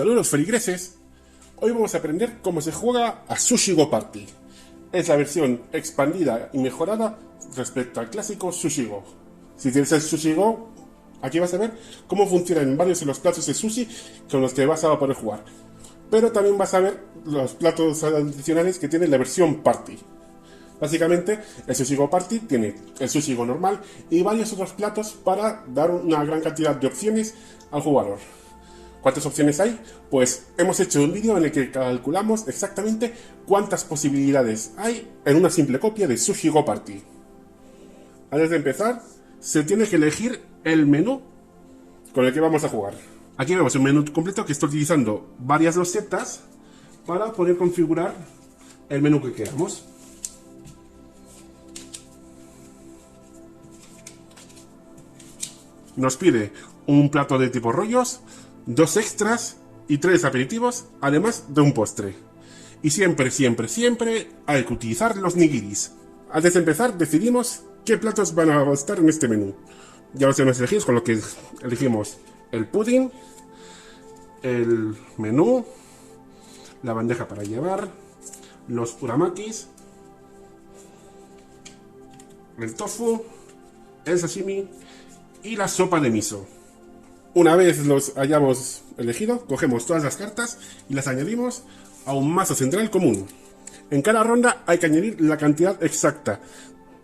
Saludos feligreses, hoy vamos a aprender cómo se juega a Sushi Go Party. Es la versión expandida y mejorada respecto al clásico Sushi Go. Si tienes el Sushi Go, aquí vas a ver cómo funcionan varios de los platos de sushi con los que vas a poder jugar. Pero también vas a ver los platos adicionales que tiene la versión Party. Básicamente, el Sushi Go Party tiene el Sushi Go normal y varios otros platos para dar una gran cantidad de opciones al jugador. ¿Cuántas opciones hay? Pues hemos hecho un vídeo en el que calculamos exactamente cuántas posibilidades hay en una simple copia de Sushi Go Party. Antes de empezar, se tiene que elegir el menú con el que vamos a jugar. Aquí vemos un menú completo que está utilizando varias losetas para poder configurar el menú que queramos. Nos pide un plato de tipo rollos, 2 extras y 3 aperitivos, además de un postre. Y siempre hay que utilizar los nigiris. Antes de empezar, decidimos qué platos van a estar en este menú. Ya los hemos elegido, con lo que elegimos el pudding, el menú, la bandeja para llevar, los uramakis, el tofu, el sashimi y la sopa de miso. Una vez los hayamos elegido, cogemos todas las cartas y las añadimos a un mazo central común. En cada ronda hay que añadir la cantidad exacta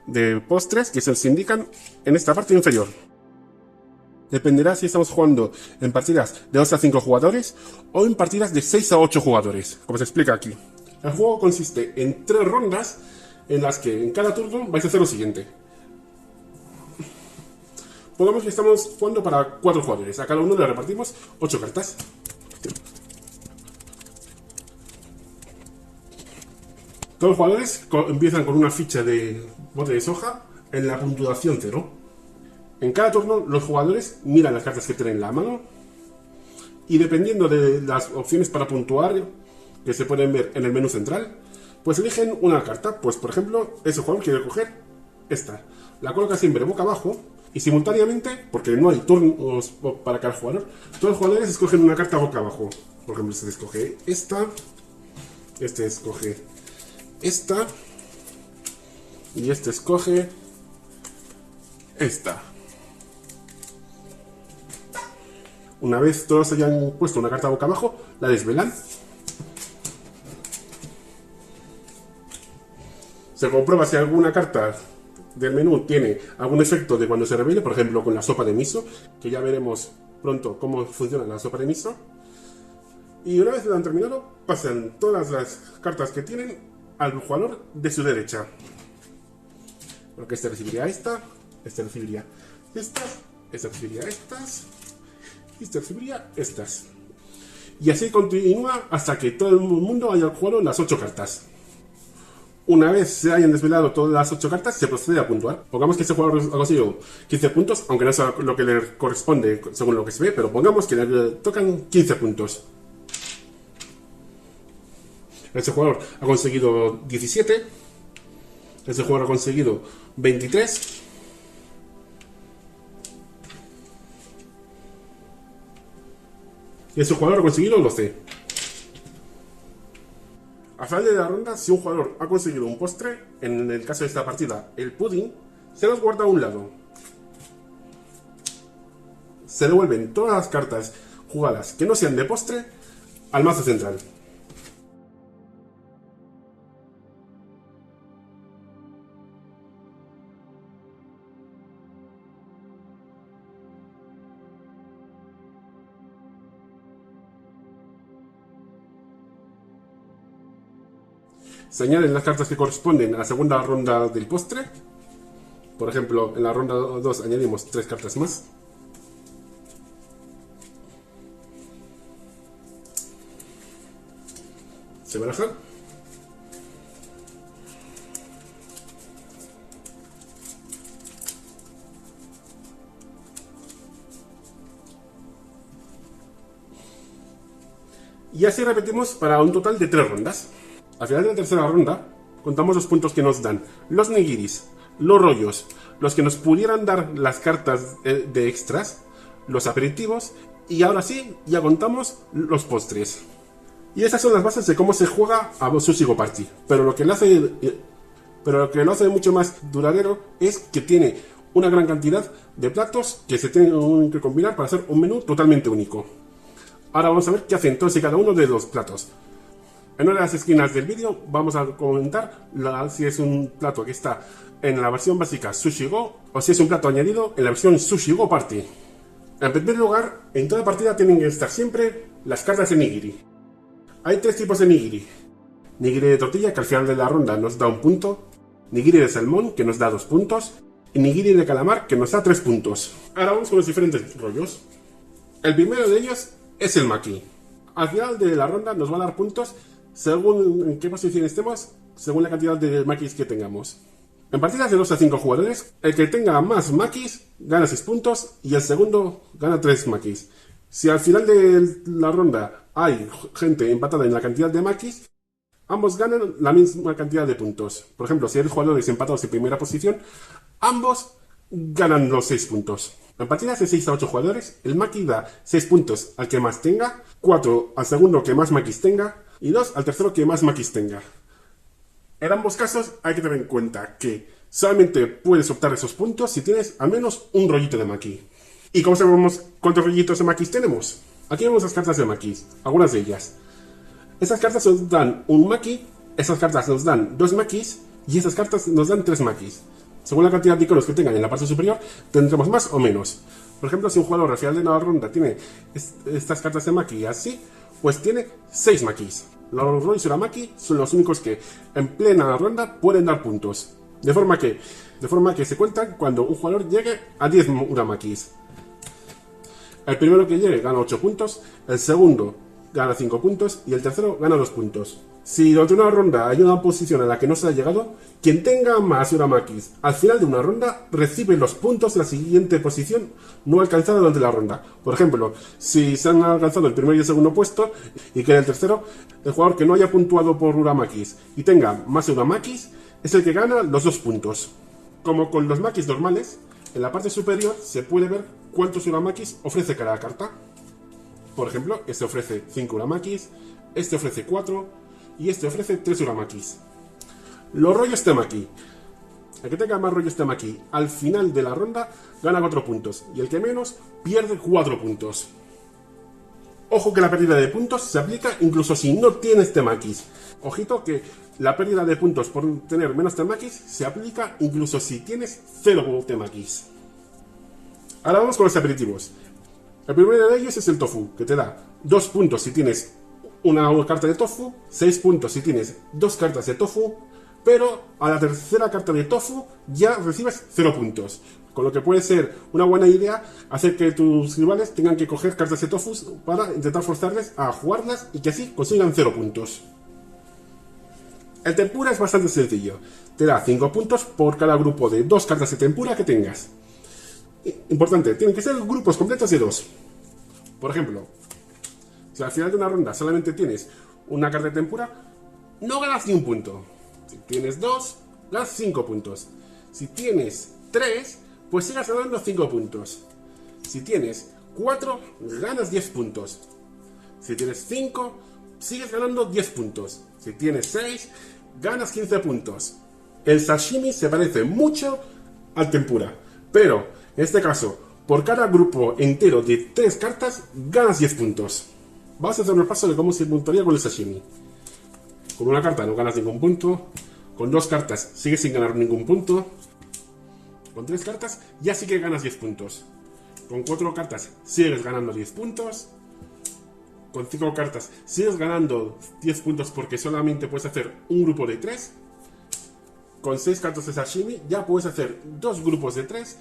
de postres que se os indican en esta parte inferior. Dependerá si estamos jugando en partidas de 2 a 5 jugadores o en partidas de 6 a 8 jugadores, como se explica aquí. El juego consiste en 3 rondas en las que en cada turno vais a hacer lo siguiente. Pongamos que estamos jugando para 4 jugadores. A cada uno le repartimos 8 cartas. Todos los jugadores empiezan con una ficha de bote de soja en la puntuación 0. En cada turno los jugadores miran las cartas que tienen en la mano y dependiendo de las opciones para puntuar que se pueden ver en el menú central, pues eligen una carta. Pues por ejemplo, ese jugador quiere coger esta. La coloca siempre boca abajo. Y simultáneamente, porque no hay turnos para cada jugador, todos los jugadores escogen una carta boca abajo. Por ejemplo, este escoge esta, este escoge esta, y este escoge esta. Una vez todos hayan puesto una carta boca abajo, la desvelan. Se comprueba si alguna carta del menú tiene algún efecto de cuando se revele, por ejemplo con la sopa de miso, que ya veremos pronto cómo funciona la sopa de miso. Y una vez lo han terminado, pasan todas las cartas que tienen al jugador de su derecha. Porque este recibiría esta, este recibiría estas, este recibiría estas, y este recibiría estas. Y así continúa hasta que todo el mundo haya jugado las 8 cartas. Una vez se hayan desvelado todas las 8 cartas, se procede a puntuar. Pongamos que este jugador ha conseguido 15 puntos, aunque no es lo que le corresponde según lo que se ve, pero pongamos que le tocan 15 puntos. Este jugador ha conseguido 17. Este jugador ha conseguido 23. Y este jugador ha conseguido 12. A final de la ronda, si un jugador ha conseguido un postre, en el caso de esta partida, el pudding, se los guarda a un lado. Se devuelven todas las cartas jugadas que no sean de postre al mazo central. Se añaden las cartas que corresponden a la segunda ronda del postre. Por ejemplo, en la ronda 2 añadimos 3 cartas más. Se barajan. Y así repetimos para un total de 3 rondas. Al final de la tercera ronda, contamos los puntos que nos dan los nigiris, los rollos, los que nos pudieran dar las cartas de extras, los aperitivos Y ahora sí, ya contamos los postres. Y estas son las bases de cómo se juega a Sushi Go Party. Pero lo que lo hace mucho más duradero es que tiene una gran cantidad de platos que se tienen que combinar para hacer un menú totalmente único. Ahora vamos a ver qué hacen todos y cada uno de los platos. En una de las esquinas del vídeo vamos a comentar si es un plato que está en la versión básica Sushi Go o si es un plato añadido en la versión Sushi Go Party. En primer lugar, en toda partida tienen que estar siempre las cartas de nigiri. Hay tres tipos de nigiri. Nigiri de tortilla, que al final de la ronda nos da 1 punto. Nigiri de salmón, que nos da 2 puntos. Y nigiri de calamar, que nos da 3 puntos. Ahora vamos con los diferentes rollos. El primero de ellos es el maki. Al final de la ronda nos va a dar puntos según en qué posición estemos, según la cantidad de makis que tengamos. En partidas de 2 a 5 jugadores, el que tenga más makis gana 6 puntos y el segundo gana 3 makis. Si al final de la ronda hay gente empatada en la cantidad de makis, ambos ganan la misma cantidad de puntos. Por ejemplo, si hay jugadores empatados en primera posición, ambos ganan los 6 puntos. En partidas de 6 a 8 jugadores, el maki da 6 puntos al que más tenga, 4 al segundo que más makis tenga y 2 al tercero que más makis tenga. En ambos casos hay que tener en cuenta que solamente puedes optar esos puntos si tienes al menos un rollito de maki. ¿Y cómo sabemos cuántos rollitos de makis tenemos? Aquí vemos las cartas de makis, algunas de ellas. Esas cartas nos dan un maki, esas cartas nos dan 2 makis y esas cartas nos dan 3 makis. Según la cantidad de iconos que tengan en la parte superior, tendremos más o menos. Por ejemplo, si un jugador al final de la ronda tiene estas cartas de maki así, pues tiene 6 makis. Los rollos uramaki son los únicos que en plena ronda pueden dar puntos. De forma que se cuentan cuando un jugador llegue a 10 uramakis. El primero que llegue gana 8 puntos, el segundo gana 5 puntos y el tercero gana 2 puntos. Si durante una ronda hay una posición a la que no se ha llegado, quien tenga más uramakis al final de una ronda recibe los puntos de la siguiente posición no alcanzada durante la ronda. Por ejemplo, si se han alcanzado el primer y el segundo puesto y queda el tercero, el jugador que no haya puntuado por uramakis y tenga más uramakis es el que gana los 2 puntos. Como con los makis normales, en la parte superior se puede ver cuántos uramakis ofrece cada carta. Por ejemplo, este ofrece 5 uramakis, este ofrece 4 y este ofrece 3 uramakis. Los rollos temaki. El que tenga más rollos temaki al final de la ronda gana 4 puntos y el que menos pierde 4 puntos. Ojo que la pérdida de puntos se aplica incluso si no tienes temakis. Ojito que la pérdida de puntos por tener menos temakis se aplica incluso si tienes 0 temakis. Ahora vamos con los aperitivos. El primero de ellos es el tofu, que te da 2 puntos si tienes una carta de tofu, 6 puntos si tienes 2 cartas de tofu, pero a la tercera carta de tofu ya recibes 0 puntos. Con lo que puede ser una buena idea hacer que tus rivales tengan que coger cartas de tofu para intentar forzarles a jugarlas y que así consigan 0 puntos. El tempura es bastante sencillo. Te da 5 puntos por cada grupo de 2 cartas de tempura que tengas. Importante, tienen que ser grupos completos de 2. Por ejemplo, si al final de una ronda solamente tienes una carta de tempura, no ganas ni un punto. Si tienes 2, ganas 5 puntos. Si tienes 3, pues sigas ganando 5 puntos. Si tienes 4, ganas 10 puntos. Si tienes 5, sigues ganando 10 puntos. Si tienes 6, ganas 15 puntos. El sashimi se parece mucho al tempura, pero en este caso, por cada grupo entero de 3 cartas, ganas 10 puntos. Vamos a hacer un repaso de cómo se puntuaría con el sashimi. Con una carta no ganas ningún punto. Con 2 cartas sigues sin ganar ningún punto. Con 3 cartas ya sí que ganas 10 puntos. Con 4 cartas sigues ganando 10 puntos. Con 5 cartas sigues ganando 10 puntos porque solamente puedes hacer un grupo de 3. Con 6 cartas de sashimi ya puedes hacer 2 grupos de 3.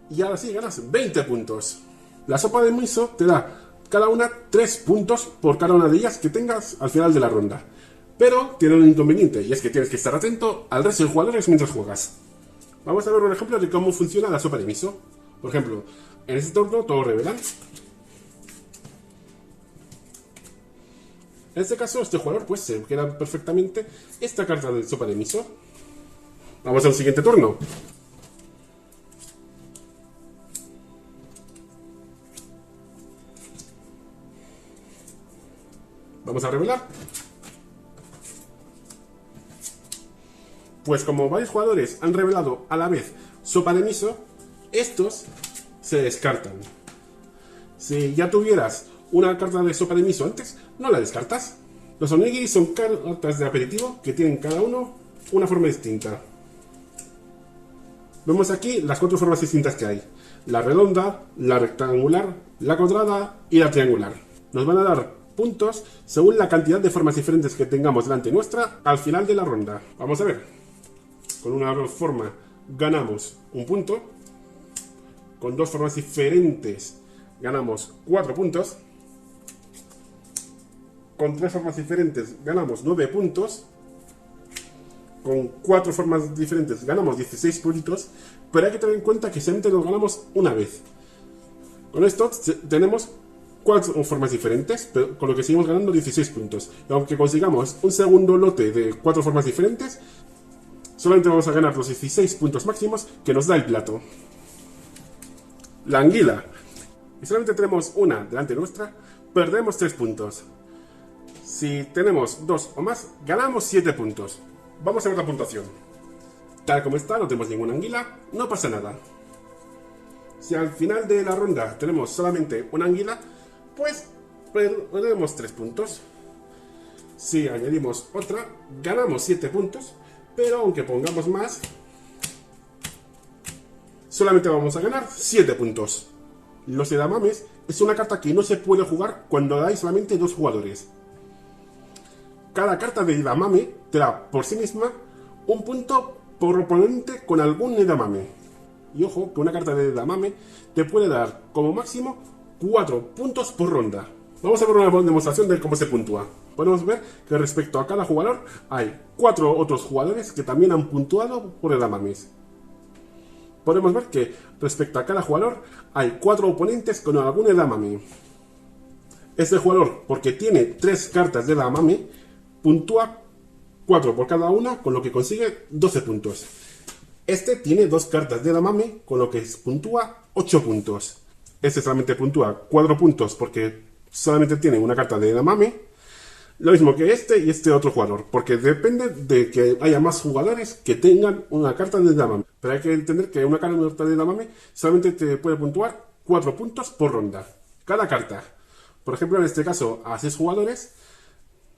Y ahora sí ganas 20 puntos. La sopa de miso te da cada una 3 puntos por cada una de ellas que tengas al final de la ronda. Pero tiene un inconveniente y es que tienes que estar atento al resto de jugadores mientras juegas. Vamos a ver un ejemplo de cómo funciona la sopa de miso. Por ejemplo, en este turno todos revelan. En este caso, este jugador pues se queda perfectamente esta carta de sopa de miso. Vamos al siguiente turno. Vamos a revelar. Pues como varios jugadores han revelado a la vez sopa de miso, estos se descartan. Si ya tuvieras una carta de sopa de miso antes, no la descartas. Los onigiri son cartas de aperitivo que tienen cada uno una forma distinta. Vemos aquí las 4 formas distintas que hay: la redonda, la rectangular, la cuadrada y la triangular. Nos van a dar puntos según la cantidad de formas diferentes que tengamos delante nuestra al final de la ronda. Vamos a ver. Con una forma ganamos un punto. Con 2 formas diferentes ganamos 4 puntos. Con 3 formas diferentes ganamos 9 puntos. Con 4 formas diferentes ganamos 16 puntos. Pero hay que tener en cuenta que solamente lo ganamos una vez. Con esto tenemos 4 formas diferentes, pero con lo que seguimos ganando 16 puntos. Y aunque consigamos un segundo lote de 4 formas diferentes, solamente vamos a ganar los 16 puntos máximos que nos da el plato. La anguila. Y solamente tenemos una delante nuestra, perdemos 3 puntos. Si tenemos 2 o más, ganamos 7 puntos. Vamos a ver la puntuación. Tal como está, no tenemos ninguna anguila, no pasa nada. Si al final de la ronda tenemos solamente una anguila, pues perdemos 3 puntos. Si añadimos otra, ganamos 7 puntos, pero aunque pongamos más, solamente vamos a ganar 7 puntos. Los edamames es una carta que no se puede jugar cuando hay solamente 2 jugadores. Cada carta de edamame te da por sí misma un punto por oponente con algún edamame. Y ojo, que una carta de edamame te puede dar como máximo 4 puntos por ronda. Vamos a ver una demostración de cómo se puntúa. Podemos ver que respecto a cada jugador hay 4 otros jugadores que también han puntuado por edamames. Podemos ver que respecto a cada jugador hay 4 oponentes con algún edamame. Este jugador, porque tiene 3 cartas de edamame, puntúa 4 por cada una, con lo que consigue 12 puntos. Este tiene 2 cartas de edamame, con lo que puntúa 8 puntos. Este solamente puntúa 4 puntos porque solamente tiene una carta de edamame. Lo mismo que este y este otro jugador, porque depende de que haya más jugadores que tengan una carta de edamame. Pero hay que entender que una carta de edamame solamente te puede puntuar 4 puntos por ronda. Cada carta. Por ejemplo, en este caso, a 6 jugadores,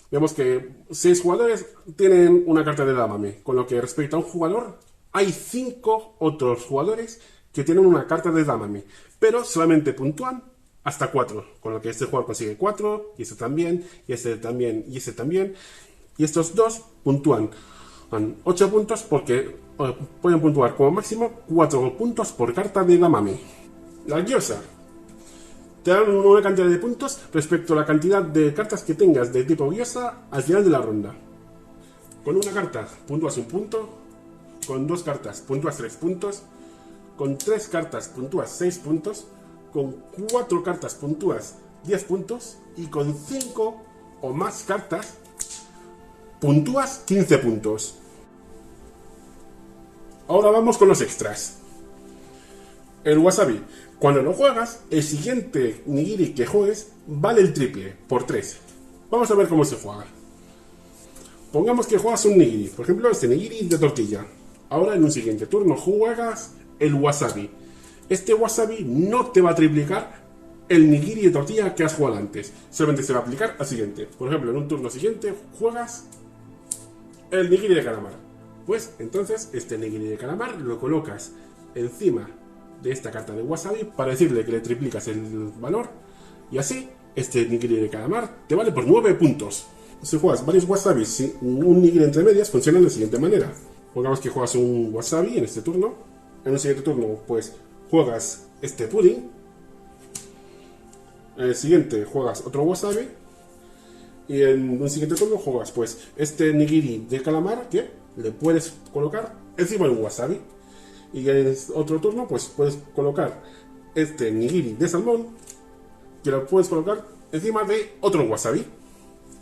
vemos que 6 jugadores tienen una carta de edamame, con lo que respecto a un jugador, hay 5 otros jugadores que tienen una carta de edamame, pero solamente puntúan hasta 4, con lo que este jugador consigue 4, y este también, y este también, y este también, y estos dos puntúan 8 puntos porque pueden puntuar como máximo 4 puntos por carta de edamame. La gyoza. Te dan una cantidad de puntos respecto a la cantidad de cartas que tengas de tipo gyoza al final de la ronda. Con una carta puntúas 1 punto, con 2 cartas puntúas 3 puntos, con 3 cartas puntúas 6 puntos, con 4 cartas puntúas 10 puntos y con 5 o más cartas puntúas 15 puntos. Ahora vamos con los extras. El wasabi. Cuando lo juegas, el siguiente nigiri que juegues vale el triple, por 3. Vamos a ver cómo se juega. Pongamos que juegas un nigiri, por ejemplo este nigiri de tortilla. Ahora en un siguiente turno juegas el wasabi. Este wasabi no te va a triplicar el nigiri de tortilla que has jugado antes. Solamente se va a aplicar al siguiente. Por ejemplo, en un turno siguiente juegas el nigiri de calamar. Pues entonces este nigiri de calamar lo colocas encima de esta carta de wasabi para decirle que le triplicas el valor. Y así, este nigiri de calamar te vale por 9 puntos. Si juegas varios wasabis y un nigiri entre medias, funciona de la siguiente manera. Pongamos que juegas un wasabi en este turno. En un siguiente turno, pues, juegas este pudding. En el siguiente juegas otro wasabi. Y en un siguiente turno juegas, pues, este nigiri de calamar que le puedes colocar encima de un wasabi. Y en otro turno, pues, puedes colocar este nigiri de salmón que lo puedes colocar encima de otro wasabi.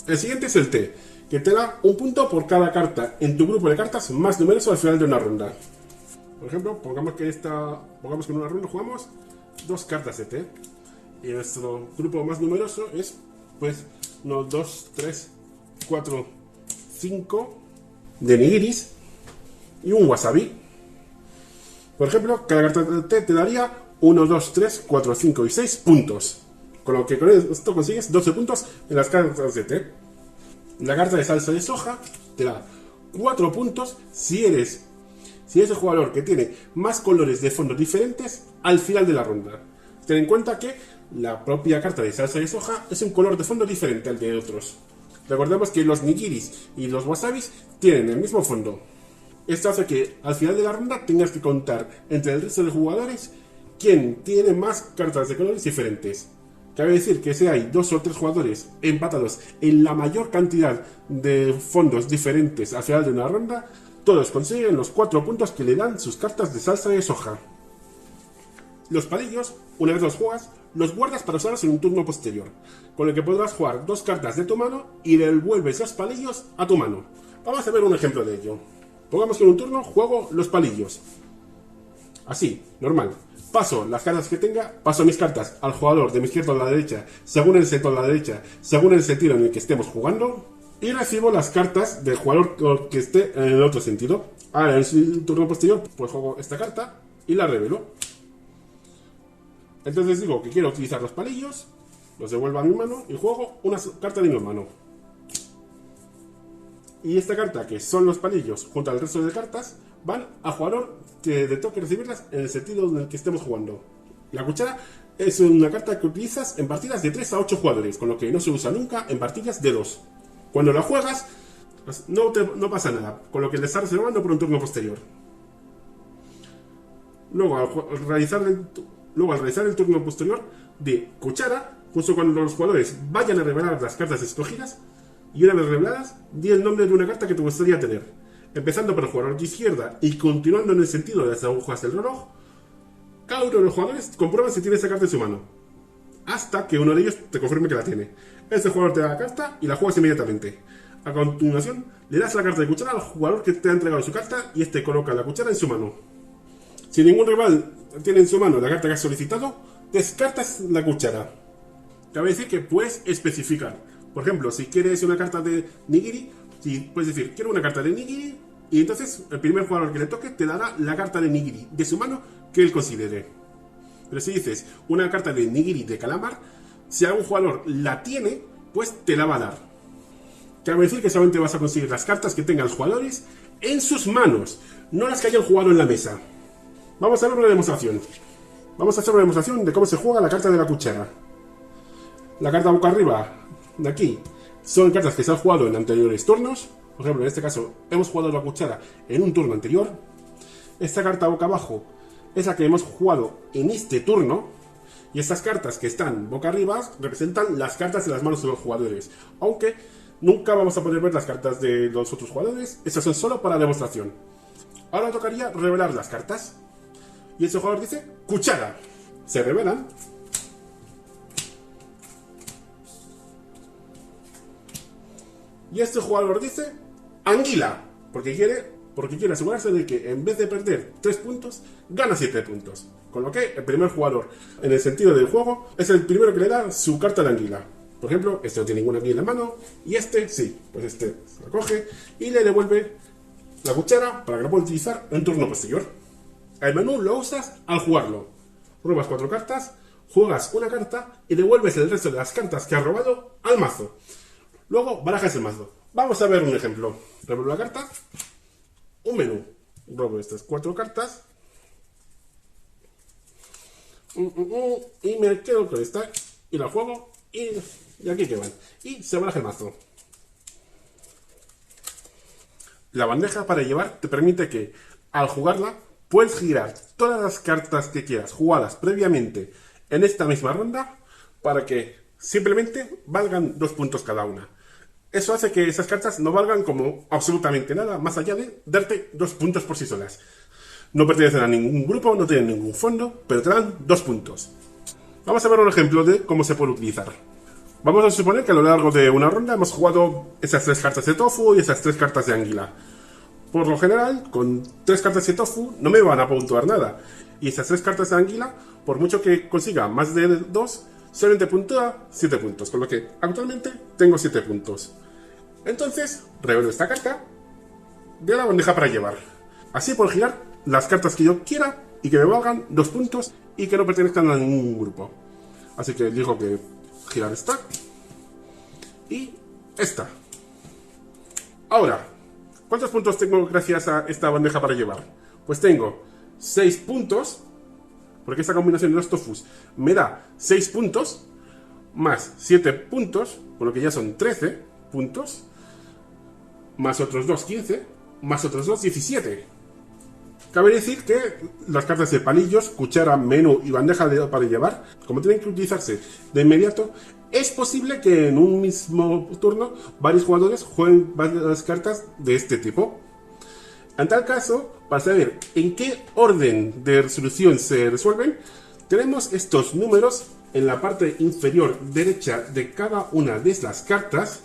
El siguiente es el té, que te da un punto por cada carta en tu grupo de cartas más numeroso al final de una ronda. Por ejemplo, pongamos que en una ronda jugamos 2 cartas de té. Y nuestro grupo más numeroso es pues 1, 2, 3, 4, 5 de nigiris y un wasabi. Por ejemplo, cada carta de té te daría 1, 2, 3, 4, 5 y 6 puntos. Con lo que con esto consigues 12 puntos en las cartas de té. La carta de salsa de soja te da 4 puntos si eres el jugador que tiene más colores de fondo diferentes al final de la ronda. Ten en cuenta que la propia carta de salsa de soja es un color de fondo diferente al de otros. Recordemos que los nigiris y los wasabis tienen el mismo fondo. Esto hace que al final de la ronda tengas que contar entre el resto de jugadores quién tiene más cartas de colores diferentes. Cabe decir que si hay 2 o 3 jugadores empatados en la mayor cantidad de fondos diferentes al final de una ronda, todos consiguen los 4 puntos que le dan sus cartas de salsa de soja. Los palillos, una vez los juegas, los guardas para usarlos en un turno posterior, con el que podrás jugar 2 cartas de tu mano y devuelves los palillos a tu mano. Vamos a ver un ejemplo de ello. Pongamos que en un turno juego los palillos. Así, normal. Paso las cartas que tenga, paso mis cartas al jugador de mi izquierda a la derecha, según el sentido a la derecha, según el sentido en el que estemos jugando, y recibo las cartas del jugador que esté en el otro sentido. Ahora, en el turno posterior, pues juego esta carta y la revelo. Entonces digo que quiero utilizar los palillos, los devuelvo a mi mano y juego una carta de mi mano. Y esta carta, que son los palillos, junto al resto de cartas, van al jugador que le toque recibirlas en el sentido en el que estemos jugando. La cuchara es una carta que utilizas en partidas de 3 a 8 jugadores, con lo que no se usa nunca en partidas de 2. Cuando la juegas, no pasa nada, con lo que le estás reservando por un turno posterior. Luego, al realizar el turno posterior de cuchara, justo cuando los jugadores vayan a revelar las cartas escogidas, y una vez reveladas, di el nombre de una carta que te gustaría tener, empezando por el jugador de izquierda y continuando en el sentido de las agujas del reloj. Cada uno de los jugadores comprueba si tiene esa carta en su mano, hasta que uno de ellos te confirme que la tiene. Este jugador te da la carta y la juegas inmediatamente. A continuación, le das la carta de cuchara al jugador que te ha entregado su carta y este coloca la cuchara en su mano. Si ningún rival tiene en su mano la carta que has solicitado, descartas la cuchara. Cabe decir que puedes especificar. Por ejemplo, si quieres una carta de nigiri, puedes decir, quiero una carta de nigiri, y entonces el primer jugador que le toque te dará la carta de nigiri de su mano que él considere. Pero si dices una carta de nigiri de calamar, si algún jugador la tiene, pues te la va a dar. Cabe decir que solamente vas a conseguir las cartas que tengan los jugadores en sus manos, no las que hayan jugado en la mesa. Vamos a ver una demostración. Vamos a hacer una demostración de cómo se juega la carta de la cuchara. La carta boca arriba, de aquí, son cartas que se han jugado en anteriores turnos. Por ejemplo, en este caso, hemos jugado la cuchara en un turno anterior. Esta carta boca abajo es la que hemos jugado en este turno. Y estas cartas que están boca arriba representan las cartas de las manos de los jugadores. Aunque nunca vamos a poder ver las cartas de los otros jugadores. Estas son solo para demostración. Ahora tocaría revelar las cartas. Y ese jugador dice cuchara. Se revelan. Y este jugador dice anguila, porque quiere asegurarse de que en vez de perder 3 puntos, gana 7 puntos. Con lo que el primer jugador, en el sentido del juego, es el primero que le da su carta de anguila. Por ejemplo, este no tiene ninguna anguila en la mano, y este sí, pues este se la coge y le devuelve la cuchara para que la pueda utilizar en turno posterior. El menú lo usas al jugarlo. Robas 4 cartas, juegas una carta y devuelves el resto de las cartas que has robado al mazo. Luego barajas el mazo. Vamos a ver un ejemplo. Revelo la carta, un menú. Robo estas 4 cartas y me quedo con esta y la juego y aquí que van. Y se baraja el mazo. La bandeja para llevar te permite que al jugarla puedes girar todas las cartas que quieras jugadas previamente en esta misma ronda para que simplemente valgan 2 puntos cada una. Eso hace que esas cartas no valgan como absolutamente nada, más allá de darte 2 puntos por sí solas. No pertenecen a ningún grupo, no tienen ningún fondo, pero te dan 2 puntos. Vamos a ver un ejemplo de cómo se puede utilizar. Vamos a suponer que a lo largo de una ronda hemos jugado esas 3 cartas de tofu y esas 3 cartas de anguila. Por lo general, con 3 cartas de tofu no me van a puntuar nada. Y esas 3 cartas de anguila, por mucho que consiga más de 2, solamente puntúa 7 puntos, con lo que actualmente tengo 7 puntos. Entonces, revelo esta carta de la bandeja para llevar. Así puedo girar las cartas que yo quiera y que me valgan 2 puntos y que no pertenezcan a ningún grupo. Así que digo que girar esta y esta. Ahora, ¿cuántos puntos tengo gracias a esta bandeja para llevar? Pues tengo 6 puntos, porque esta combinación de los tofus me da 6 puntos, más 7 puntos, por lo que ya son 13 puntos, más otros 2, 15, más otros 2, 17. Cabe decir que las cartas de palillos, cuchara, menú y bandeja para llevar, como tienen que utilizarse de inmediato, es posible que en un mismo turno varios jugadores jueguen varias cartas de este tipo. En tal caso, para saber en qué orden de resolución se resuelven, tenemos estos números en la parte inferior derecha de cada una de las cartas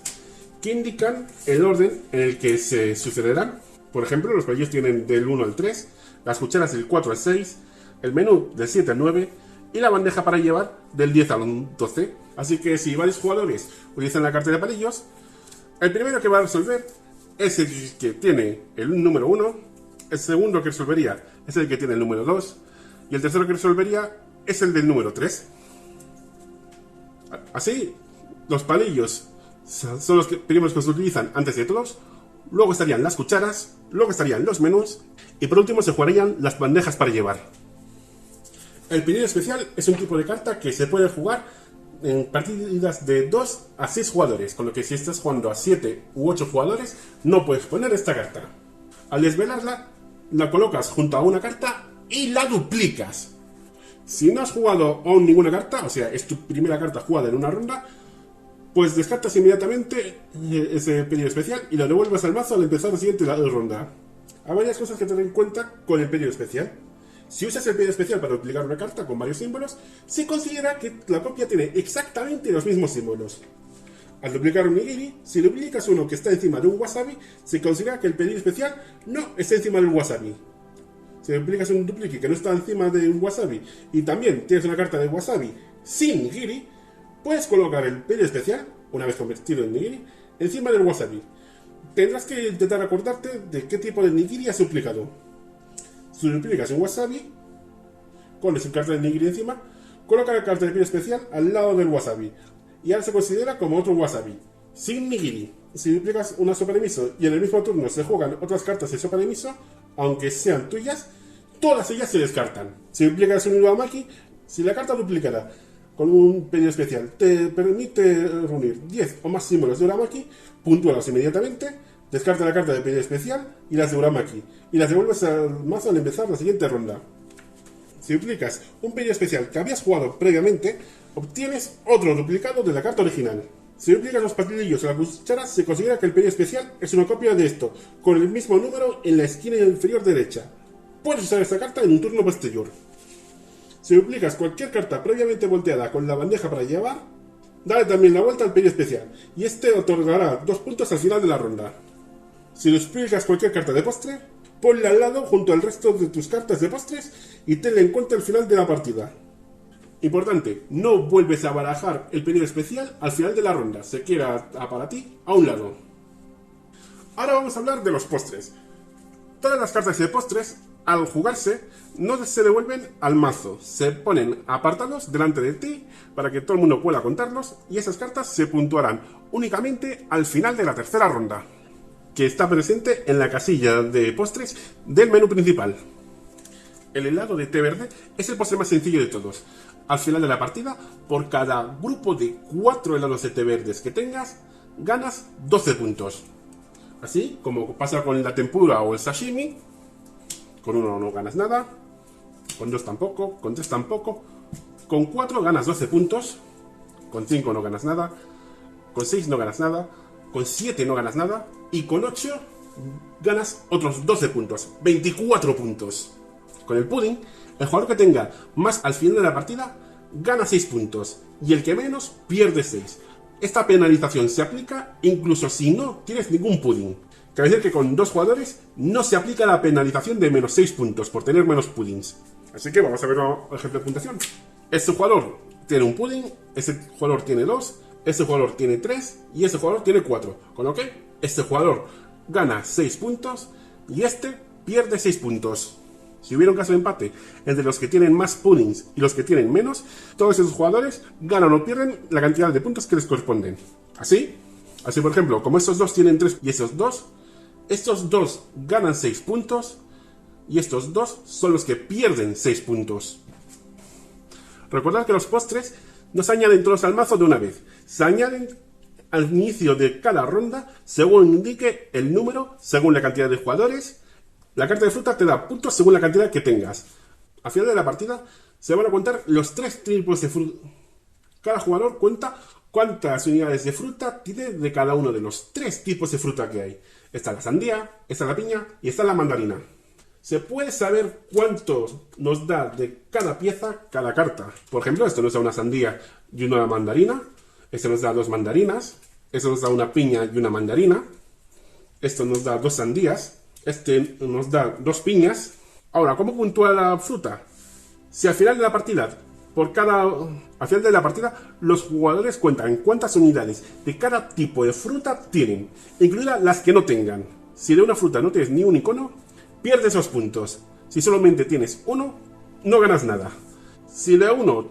que indican el orden en el que se sucederán. Por ejemplo, los palillos tienen del 1 al 3, las cucharas del 4 al 6, el menú del 7 al 9 y la bandeja para llevar del 10 al 12. Así que si varios jugadores utilizan la carta de palillos, el primero que va a resolver es el que tiene el número 1, el segundo que resolvería es el que tiene el número 2 y el tercero que resolvería es el del número 3. Así, los palillos son los primeros que se utilizan antes de todos. Luego estarían las cucharas, luego estarían los menús y por último se jugarían las bandejas para llevar. El pedido especial es un tipo de carta que se puede jugar en partidas de 2 a 6 jugadores, con lo que si estás jugando a 7 u 8 jugadores no puedes poner esta carta. Al desvelarla, la colocas junto a una carta y la duplicas. Si no has jugado aún ninguna carta, o sea, es tu primera carta jugada en una ronda, pues descartas inmediatamente ese pedido especial y lo devuelves al mazo al empezar la siguiente ronda. Hay varias cosas que tener en cuenta con el pedido especial. Si usas el pedido especial para duplicar una carta con varios símbolos, se considera que la copia tiene exactamente los mismos símbolos. Al duplicar un nigiri, si duplicas uno que está encima de un wasabi, se considera que el pedido especial no está encima del wasabi. Si duplicas un duplique que no está encima de un wasabi y también tienes una carta de wasabi sin nigiri, puedes colocar el pedido especial, una vez convertido en nigiri, encima del wasabi. Tendrás que intentar acordarte de qué tipo de nigiri has duplicado. Si duplicas un wasabi, con su carta de nigiri encima, coloca la carta de pedido especial al lado del wasabi. Y ahora se considera como otro wasabi, sin nigiri. Si duplicas una sopa de miso y en el mismo turno se juegan otras cartas de sopa de miso, aunque sean tuyas, todas ellas se descartan. Si duplicas un uramaki, si la carta duplicada con un pedido especial te permite reunir 10 o más símbolos de uramaki, puntúalos inmediatamente, descarta la carta de pedido especial y las de uramaki, y las devuelves al mazo al empezar la siguiente ronda. Si duplicas un pedido especial que habías jugado previamente, obtienes otro duplicado de la carta original. Si duplicas los palillos o la cuchara, se considera que el pedido especial es una copia de esto, con el mismo número en la esquina inferior derecha. Puedes usar esta carta en un turno posterior. Si duplicas cualquier carta previamente volteada con la bandeja para llevar, dale también la vuelta al pedido especial, y este otorgará 2 puntos al final de la ronda. Si duplicas cualquier carta de postre, ponla al lado junto al resto de tus cartas de postres y tenla en cuenta al final de la partida. Importante, no vuelves a barajar el pedido especial al final de la ronda, se queda para ti a un lado. Ahora vamos a hablar de los postres. Todas las cartas de postres, al jugarse, no se devuelven al mazo, se ponen apartados delante de ti para que todo el mundo pueda contarlos y esas cartas se puntuarán únicamente al final de la tercera ronda, que está presente en la casilla de postres del menú principal. El helado de té verde es el postre más sencillo de todos. Al final de la partida, por cada grupo de 4 helados de té verdes que tengas, ganas 12 puntos. Así como pasa con la tempura o el sashimi, con 1 no ganas nada, con 2 tampoco, con 3 tampoco, con 4 ganas 12 puntos, con 5 no ganas nada, con 6 no ganas nada, con 7 no ganas nada y con 8 ganas otros 12 puntos, 24 puntos. Con el pudding, el jugador que tenga más al final de la partida gana 6 puntos y el que menos pierde 6. Esta penalización se aplica incluso si no tienes ningún pudding. Cabe decir que con 2 jugadores no se aplica la penalización de menos 6 puntos por tener menos puddings. Así que vamos a ver un ejemplo de puntuación. Este jugador tiene un pudding, ese jugador tiene 2, ese jugador tiene 3 y ese jugador tiene 4. Con lo que este jugador gana 6 puntos y este pierde 6 puntos. Si hubiera un caso de empate entre los que tienen más puddings y los que tienen menos, todos esos jugadores ganan o pierden la cantidad de puntos que les corresponden. Así, por ejemplo, como estos dos tienen 3 y estos dos ganan 6 puntos y estos dos son los que pierden 6 puntos. Recordad que los postres no se añaden todos al mazo de una vez, se añaden al inicio de cada ronda según indique el número, según la cantidad de jugadores. La carta de fruta te da puntos según la cantidad que tengas. Al final de la partida se van a contar los 3 tipos de fruta. Cada jugador cuenta cuántas unidades de fruta tiene de cada uno de los 3 tipos de fruta que hay. Está la sandía, está la piña y está la mandarina. Se puede saber cuánto nos da de cada pieza cada carta. Por ejemplo, esto nos da una sandía y una mandarina. Esto nos da 2 mandarinas. Esto nos da una piña y una mandarina. Esto nos da 2 sandías. Este nos da 2 piñas. Ahora, ¿cómo puntúa la fruta? Si al final de la partida, los jugadores cuentan cuántas unidades de cada tipo de fruta tienen, incluidas las que no tengan. Si de una fruta no tienes ni un icono, pierdes esos puntos. Si solamente tienes uno, no ganas nada. Si de un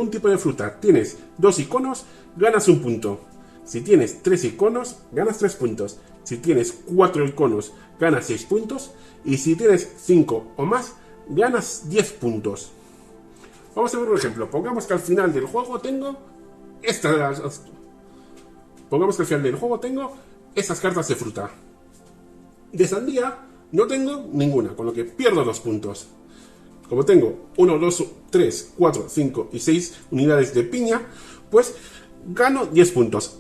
tipo de fruta tienes 2 iconos, ganas 1 punto. Si tienes 3 iconos, ganas 3 puntos. Si tienes 4 iconos, ganas 6 puntos. Y si tienes 5 o más, ganas 10 puntos. Vamos a ver un ejemplo. Pongamos que al final del juego tengo estas cartas de fruta. De sandía no tengo ninguna, con lo que pierdo 2 puntos. Como tengo 1, 2, 3, 4, 5 y 6 unidades de piña, pues gano 10 puntos.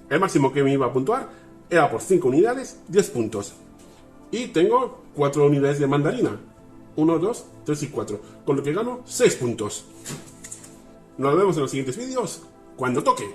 El máximo que me iba a puntuar era por 5 unidades, 10 puntos. Y tengo 4 unidades de mandarina. 1, 2, 3 y 4. Con lo que gano 6 puntos. Nos vemos en los siguientes vídeos cuando toque.